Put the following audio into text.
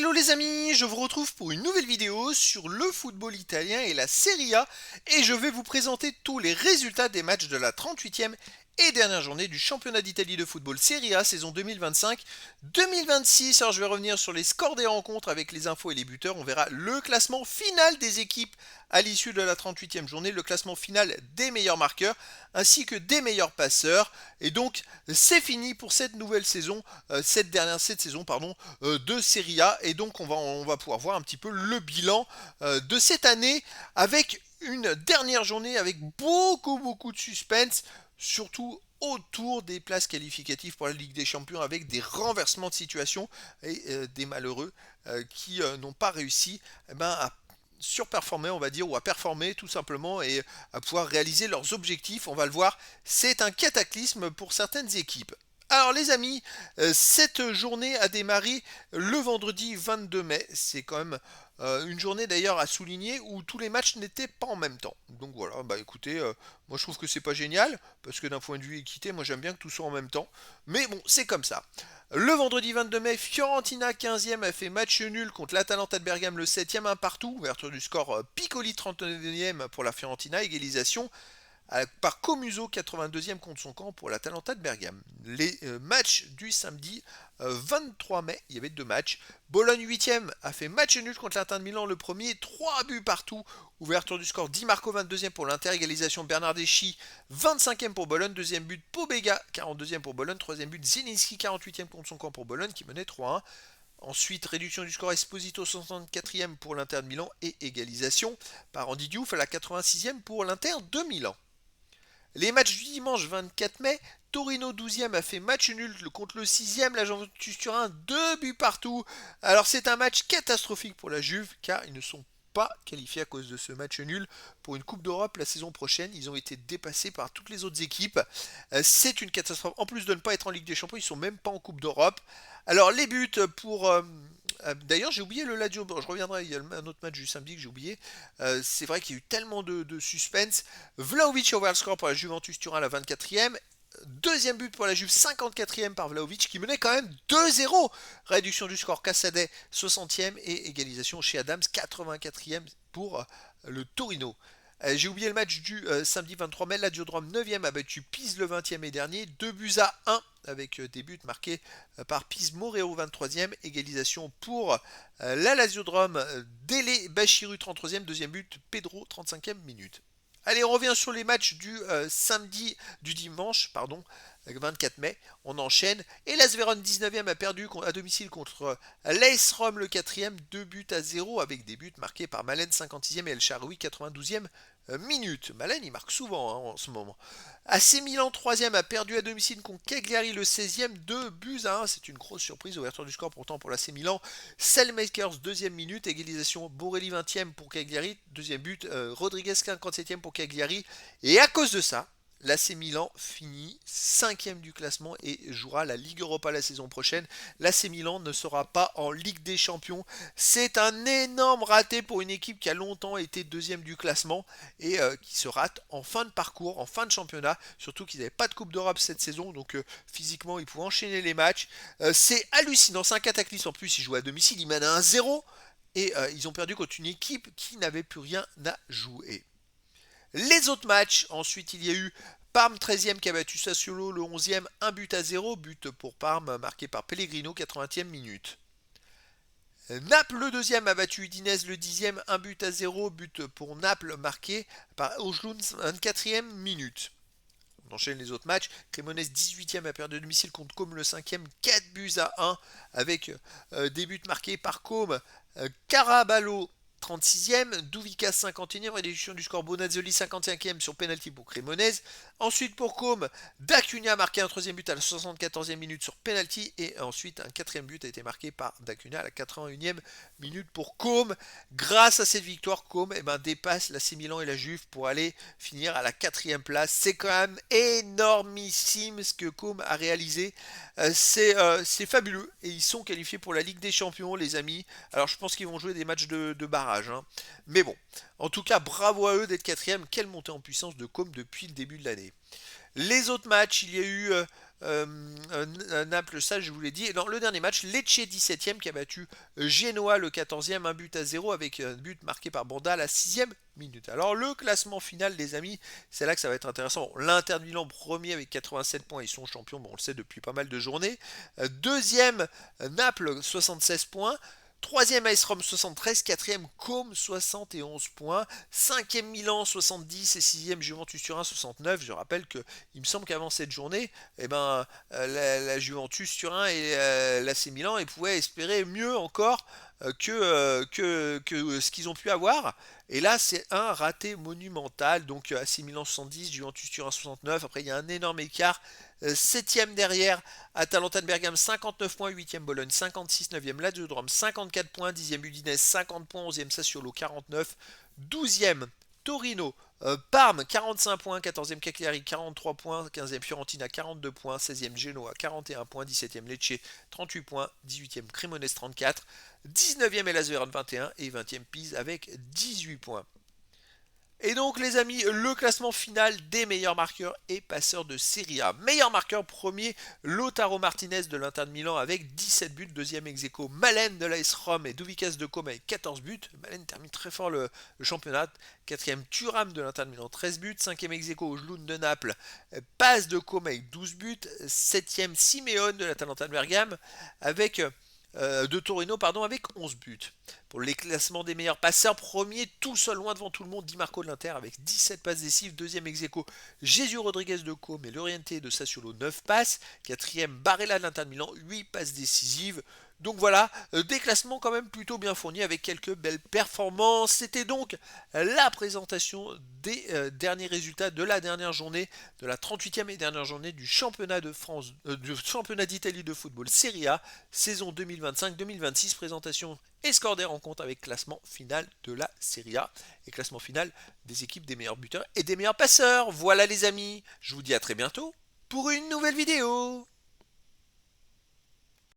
Hello les amis, je vous retrouve pour une nouvelle vidéo sur le football italien et la Serie A et je vais vous présenter tous les résultats des matchs de la 38e et dernière journée du championnat d'Italie de football Serie A saison 2025-2026. Alors je vais revenir sur les scores des rencontres avec les infos et les buteurs. On verra le classement final des équipes à l'issue de la 38e journée, le classement final des meilleurs marqueurs ainsi que des meilleurs passeurs. Et donc c'est fini pour cette nouvelle saison, cette saison de Serie A. Et donc on va pouvoir voir un petit peu le bilan de cette année avec une dernière journée avec beaucoup de suspense, surtout autour des places qualificatives pour la Ligue des Champions avec des renversements de situation et des malheureux qui n'ont pas réussi à surperformer, on va dire, ou à performer tout simplement et à pouvoir réaliser leurs objectifs. On va le voir, c'est un cataclysme pour certaines équipes. Alors les amis, cette journée a démarré le vendredi 22 mai. C'est quand même une journée d'ailleurs à souligner où tous les matchs n'étaient pas en même temps. Donc voilà, bah écoutez, moi je trouve que c'est pas génial, parce que d'un point de vue équité, moi j'aime bien que tout soit en même temps. Mais bon, c'est comme ça. Le vendredi 22 mai, Fiorentina 15e a fait match nul contre l'Atalanta de Bergame le 7e, un partout. Ouverture du score Piccoli 39e pour la Fiorentina, égalisation par Comuso 82e contre son camp pour l'Atalanta de Bergame. Les matchs du samedi 23 mai, il y avait deux matchs. Bologne 8e a fait match nul contre l'Inter de Milan le premier, 3 buts partout. Ouverture du score Di Marco 22e pour l'Inter, égalisation Bernardeschi 25e pour Bologne, deuxième but Pobega 42e pour Bologne, troisième but Zielinski 48e contre son camp pour Bologne qui menait 3-1. Ensuite, réduction du score Esposito 64e pour l'Inter de Milan et égalisation par Andy Diouf à la 86e pour l'Inter de Milan. Les matchs du dimanche 24 mai, Torino 12e a fait match nul contre le 6e, la Juventus Turin 2 buts partout. Alors c'est un match catastrophique pour la Juve car ils ne sont pas qualifiés à cause de ce match nul pour une Coupe d'Europe la saison prochaine. Ils ont été dépassés par toutes les autres équipes. C'est une catastrophe. En plus de ne pas être en Ligue des Champions, ils sont même pas en Coupe d'Europe. Alors les buts pour d'ailleurs, j'ai oublié le Lazio. Bon, je reviendrai. Il y a un autre match du samedi que j'ai oublié. C'est vrai qu'il y a eu tellement de suspense. Vlahovic a ouvert le score pour la Juventus Turin à la 24e. Deuxième but pour la Juve, 54e par Vlahovic qui menait quand même 2-0. Réduction du score Cassadet, 60e et égalisation chez Adams, 84e pour le Torino. J'ai oublié le match du samedi 23 mai. Lazio-Drome 9e a battu Pise le 20e et dernier. 2 buts à 1 avec des buts marqués par Pise Moreo 23e. Égalisation pour la Lazio-Drome. Dele Bachiru 33e. Deuxième but Pedro 35e minute. Allez, on revient sur les matchs du dimanche, 24 mai. On enchaîne. Et la Vérone 19e a perdu à domicile contre l'AS Rome le 4e, 2 buts à 0 avec des buts marqués par Malen 56e et El Shaarawy 92e minute. Malen il marque souvent en ce moment. AC Milan 3e a perdu à domicile contre Cagliari le 16e, 2 buts à 1. C'est une grosse surprise, ouverture du score pourtant pour l'AC Milan. Selmakers 2e minute, égalisation Borelli 20e pour Cagliari, deuxième but Rodriguez 57e pour Cagliari. Et à cause de ça, l'AC Milan finit 5e du classement et jouera la Ligue Europa la saison prochaine. L'AC Milan ne sera pas en Ligue des Champions. C'est un énorme raté pour une équipe qui a longtemps été deuxième du classement et qui se rate en fin de parcours, en fin de championnat. Surtout qu'ils n'avaient pas de Coupe d'Europe cette saison, donc physiquement ils pouvaient enchaîner les matchs. C'est hallucinant, c'est un cataclysme. En plus, ils jouent à domicile, ils mènent à 1-0 et ils ont perdu contre une équipe qui n'avait plus rien à jouer. Les autres matchs, ensuite il y a eu Parme 13e qui a battu Sassuolo le 11e, 1 but à 0, but pour Parme marqué par Pellegrino 80e minute. Naples le 2e a battu Udinese le 10e, 1 but à 0, but pour Naples marqué par Ojlund 24e minute. On enchaîne les autres matchs. Cremonese 18e a perdu à domicile contre Côme le 5e, 4 buts à 1 avec des buts marqués par Côme, Caraballo 36e, Douvica 51e, réduction du score Bonazzoli 55e sur penalty pour Cremonese. Ensuite pour Côme, D'Acunha a marqué un troisième but à la 74e minute sur penalty et ensuite un quatrième but a été marqué par D'Acunha à la 81e minute pour Côme. Grâce à cette victoire, Côme dépasse l'AC Milan et la Juve pour aller finir à la 4e place. C'est quand même énormissime ce que Côme a réalisé. C'est fabuleux et ils sont qualifiés pour la Ligue des Champions, les amis. Alors je pense qu'ils vont jouer des matchs de barrage. Mais bon, en tout cas, bravo à eux d'être quatrième. Quelle montée en puissance de Côme depuis le début de l'année. Les autres matchs, il y a eu Naples, ça je vous l'ai dit. Et dans le dernier match, Lecce 17e qui a battu Genoa le 14e, 1 but à 0 avec un but marqué par Banda à la 6e minute. Alors le classement final les amis, c'est là que ça va être intéressant. L'Inter de Milan premier avec 87 points, ils sont champions, bon, on le sait depuis pas mal de journées. Deuxième, Naples 76 points. Troisième AS Rome 73, quatrième Côme 71 points, cinquième Milan 70 et sixième Juventus Turin 69. Je rappelle que il me semble qu'avant cette journée, la Juventus Turin et l'AC Milan ils pouvaient espérer mieux encore que ce qu'ils ont pu avoir. Et là, c'est un raté monumental. Donc, AC Milan 70, Juventus Turin 69. Après, il y a un énorme écart. Septième derrière, Atalanta de Bergame 59 points, 8e Bologne 56, 9e Lazio de Rome 54 points, 10e Udinese 50 points, 11e Sassuolo 49, 12e Torino, Parme 45 points, 14e Cagliari 43 points, 15e Fiorentina 42 points, 16e Genoa 41 points, 17e Lecce 38 points, 18e Cremonese 34, 19e Hellas Vérone 21 et 20e Pise avec 18 points. Et donc les amis, le classement final des meilleurs marqueurs et passeurs de Serie A. Meilleur marqueur premier, Lautaro Martinez de l'Inter de Milan avec 17 buts. Deuxième ex aequo, Malen de l'AS Rome et Douvikas de Côme avec 14 buts. Malen termine très fort le championnat. Quatrième, Thuram de l'Inter de Milan, 13 buts. Cinquième ex aequo, Jloun de Naples, Paz de Côme avec 12 buts. Septième, Simeone de l'Atalanta de Bergame avec de Torino pardon, avec 11 buts. Pour les classements des meilleurs passeurs, premier tout seul loin devant tout le monde, Di Marco de l'Inter avec 17 passes décisives, deuxième ex aequo Jésus Rodriguez de Côme et Loriente de Sassuolo 9 passes, quatrième Barella de l'Inter de Milan 8 passes décisives. Donc voilà, des classements quand même plutôt bien fournis avec quelques belles performances. C'était donc la présentation des derniers résultats de la dernière journée, de la 38e et dernière journée du championnat de France, du championnat d'Italie de football Serie A, saison 2025-2026, présentation et score des rencontres avec classement final de la Serie A et classement final des équipes des meilleurs buteurs et des meilleurs passeurs. Voilà les amis, je vous dis à très bientôt pour une nouvelle vidéo.